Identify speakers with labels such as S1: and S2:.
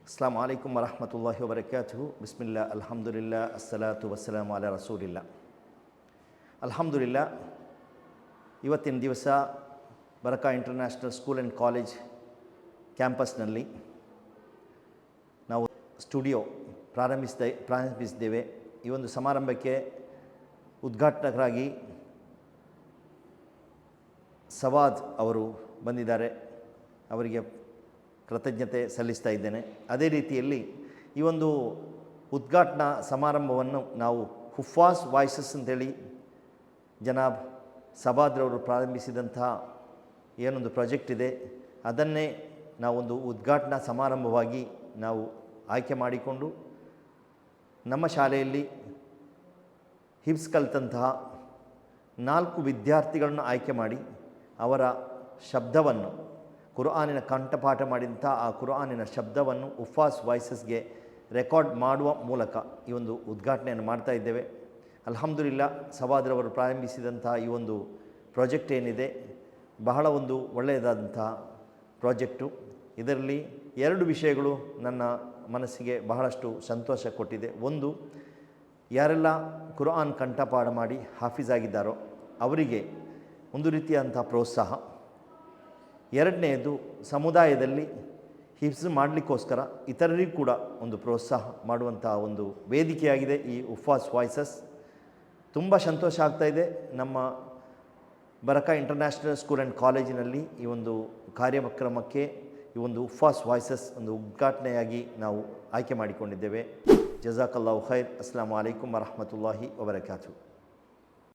S1: ಅಸ್ಸಲಾಮು ಅಲೈಕುಮ್ ವರಹಮತುಲ್ಲಾಹಿ ವಬರಕಾತುಹು. ಬಿಸ್ಮಿಲ್ಲಾ ಅಲ್ಹಮ್ದುಲಿಲ್ಲಾ ಅಸ್ಸಲಾತು ವಸ್ಸಲಾಮು ಅಲಾ ರಸೂಲಿಲ್ಲಾ. ಅಲ್ಹಮ್ದುಲಿಲ್ಲಾ, ಇವತ್ತಿನ ದಿವಸ ಬರಕಾ ಇಂಟರ್ನ್ಯಾಷನಲ್ ಸ್ಕೂಲ್ ಆ್ಯಂಡ್ ಕಾಲೇಜ್ ಕ್ಯಾಂಪಸ್ನಲ್ಲಿ ನಾವು ಸ್ಟುಡಿಯೋ ಪ್ರಾರಂಭಿಸಿದ್ದೇವೆ. ಈ ಒಂದು ಸಮಾರಂಭಕ್ಕೆ ಉದ್ಘಾಟಕರಾಗಿ ಸವಾದ್ ಅವರು ಬಂದಿದ್ದಾರೆ. ಅವರಿಗೆ ಕೃತಜ್ಞತೆ ಸಲ್ಲಿಸ್ತಾ ಇದ್ದೇನೆ. ಅದೇ ರೀತಿಯಲ್ಲಿ ಈ ಒಂದು ಉದ್ಘಾಟನಾ ಸಮಾರಂಭವನ್ನು ನಾವು ಹುಫಾಸ್ ವಾಯ್ಸಸ್ ಅಂತೇಳಿ ಜನಾಬ್ ಸವಾದ್ರವರು ಪ್ರಾರಂಭಿಸಿದಂತಹ ಏನೊಂದು ಪ್ರಾಜೆಕ್ಟ್ ಇದೆ, ಅದನ್ನೇ ನಾವೊಂದು ಉದ್ಘಾಟನಾ ಸಮಾರಂಭವಾಗಿ ನಾವು ಆಯ್ಕೆ ಮಾಡಿಕೊಂಡು ನಮ್ಮ ಶಾಲೆಯಲ್ಲಿ ಹಿಫ್ಸ್ ಕಲಿತಂತಹ 4 ವಿದ್ಯಾರ್ಥಿಗಳನ್ನು ಆಯ್ಕೆ ಮಾಡಿ ಅವರ ಶಬ್ದವನ್ನು, ಕುರ್ಆನಿನ ಕಂಠಪಾಠ ಮಾಡಿದಂಥ ಆ ಕುರ್ಆನಿನ ಶಬ್ದವನ್ನು ಹುಫಾಸ್ ವಾಯ್ಸಸ್ಗೆ ರೆಕಾರ್ಡ್ ಮಾಡುವ ಮೂಲಕ ಈ ಒಂದು ಉದ್ಘಾಟನೆಯನ್ನು ಮಾಡ್ತಾ ಇದ್ದೇವೆ. ಅಲ್ಹಮ್ದುಲಿಲ್ಲಾ, ಸವಾದ್ರವರು ಪ್ರಾರಂಭಿಸಿದಂಥ ಈ ಒಂದು ಪ್ರಾಜೆಕ್ಟ್ ಏನಿದೆ ಬಹಳ ಒಂದು ಒಳ್ಳೆಯದಾದಂತಹ ಪ್ರಾಜೆಕ್ಟು. ಇದರಲ್ಲಿ 2 ವಿಷಯಗಳು ನನ್ನ ಮನಸ್ಸಿಗೆ ಬಹಳಷ್ಟು ಸಂತೋಷ ಕೊಟ್ಟಿದೆ. ಒಂದು, ಯಾರೆಲ್ಲ ಕುರ್ಆನ್ ಕಂಠಪಾಠ ಮಾಡಿ ಹಾಫಿಜ್ ಆಗಿದ್ದಾರೋ ಅವರಿಗೆ ಒಂದು ರೀತಿಯಾದಂಥ ಪ್ರೋತ್ಸಾಹ. ಎರಡನೆಯದು, ಸಮುದಾಯದಲ್ಲಿ ಹಿಫ್ಸ್ ಮಾಡಲಿಕ್ಕೋಸ್ಕರ ಇತರರಿಗೂ ಕೂಡ ಒಂದು ಪ್ರೋತ್ಸಾಹ ಮಾಡುವಂಥ ಒಂದು ವೇದಿಕೆಯಾಗಿದೆ ಈ ಹುಫಾಸ್ ವಾಯ್ಸಸ್. ತುಂಬ ಸಂತೋಷ ಆಗ್ತಾಯಿದೆ. ನಮ್ಮ ಬರಕಾ ಇಂಟರ್ನ್ಯಾಷನಲ್ ಸ್ಕೂಲ್ ಆ್ಯಂಡ್ ಕಾಲೇಜಿನಲ್ಲಿ ಈ ಒಂದು ಕಾರ್ಯಕ್ರಮಕ್ಕೆ ಈ ಒಂದು ಹುಫಾಸ್ ವಾಯ್ಸಸ್ ಒಂದು ಉದ್ಘಾಟನೆಯಾಗಿ ನಾವು ಆಯ್ಕೆ ಮಾಡಿಕೊಂಡಿದ್ದೇವೆ. ಜಜಾಕಲ್ಲಾಹು ಖೈರ್. ಅಸ್ಸಲಾಮು ಅಲೈಕುಮ್ ವರಹಮತುಲ್ಲಾಹಿ ವಬರಕಾತುಹು.